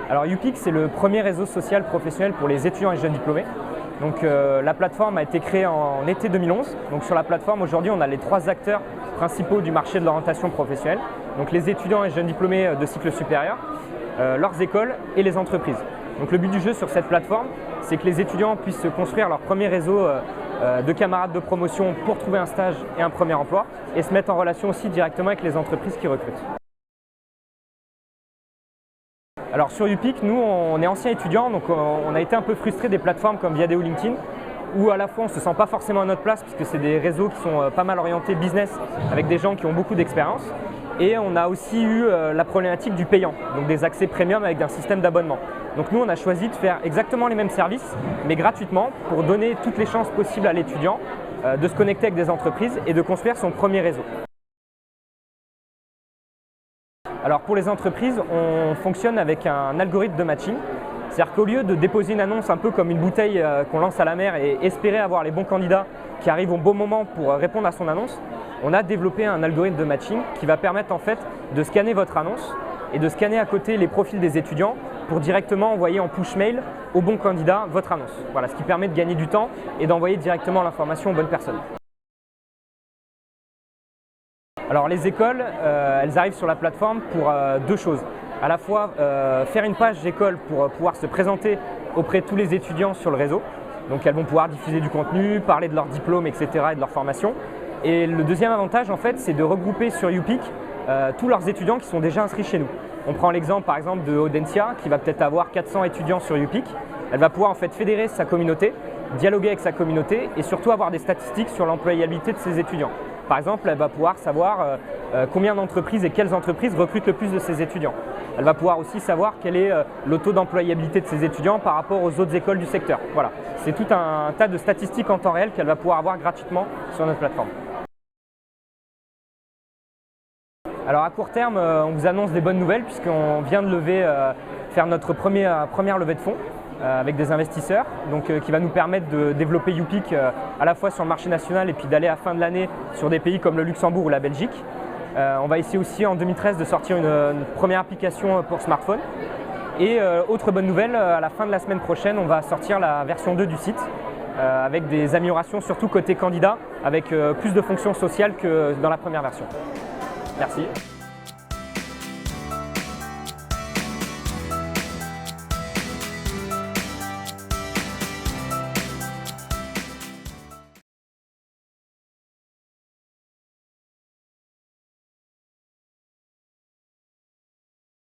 Alors YouPeak, c'est le premier réseau social professionnel pour les étudiants et jeunes diplômés. Donc la plateforme a été créée en été 2011. Donc sur la plateforme, aujourd'hui, on a les 3 acteurs principaux du marché de l'orientation professionnelle. Donc les étudiants et jeunes diplômés de cycle supérieur, leurs écoles et les entreprises. Donc le but du jeu sur cette plateforme, c'est que les étudiants puissent se construire leur premier réseau de camarades de promotion pour trouver un stage et un premier emploi et se mettre en relation aussi directement avec les entreprises qui recrutent. Alors sur YouPeak, nous on est anciens étudiants, donc on a été un peu frustrés des plateformes comme Viadeo ou LinkedIn, où à la fois on ne se sent pas forcément à notre place puisque c'est des réseaux qui sont pas mal orientés business avec des gens qui ont beaucoup d'expérience. Et on a aussi eu la problématique du payant, donc des accès premium avec un système d'abonnement. Donc nous on a choisi de faire exactement les mêmes services, mais gratuitement, pour donner toutes les chances possibles à l'étudiant de se connecter avec des entreprises et de construire son premier réseau. Alors pour les entreprises, on fonctionne avec un algorithme de matching. C'est-à-dire qu'au lieu de déposer une annonce un peu comme une bouteille qu'on lance à la mer et espérer avoir les bons candidats qui arrivent au bon moment pour répondre à son annonce, on a développé un algorithme de matching qui va permettre en fait de scanner votre annonce et de scanner à côté les profils des étudiants pour directement envoyer en push mail au bon candidat votre annonce. Voilà, ce qui permet de gagner du temps et d'envoyer directement l'information aux bonnes personnes. Alors les écoles, elles arrivent sur la plateforme pour 2 choses. À la fois faire une page d'école pour pouvoir se présenter auprès de tous les étudiants sur le réseau. Donc elles vont pouvoir diffuser du contenu, parler de leur diplôme, etc. et de leur formation. Et le deuxième avantage en fait, c'est de regrouper sur YouPeak tous leurs étudiants qui sont déjà inscrits chez nous. On prend l'exemple par exemple de Audencia qui va peut-être avoir 400 étudiants sur YouPeak. Elle va pouvoir en fait fédérer sa communauté, dialoguer avec sa communauté et surtout avoir des statistiques sur l'employabilité de ses étudiants. Par exemple, elle va pouvoir savoir combien d'entreprises et quelles entreprises recrutent le plus de ses étudiants. Elle va pouvoir aussi savoir quel est le taux d'employabilité de ses étudiants par rapport aux autres écoles du secteur. Voilà, c'est tout un tas de statistiques en temps réel qu'elle va pouvoir avoir gratuitement sur notre plateforme. Alors à court terme, on vous annonce des bonnes nouvelles puisqu'on vient de faire notre première levée de fonds avec des investisseurs, donc qui va nous permettre de développer YouPeak à la fois sur le marché national et puis d'aller à la fin de l'année sur des pays comme le Luxembourg ou la Belgique. On va essayer aussi en 2013 de sortir une première application pour smartphone. Et autre bonne nouvelle, à la fin de la semaine prochaine, on va sortir la version 2 du site avec des améliorations surtout côté candidat avec plus de fonctions sociales que dans la première version. Merci.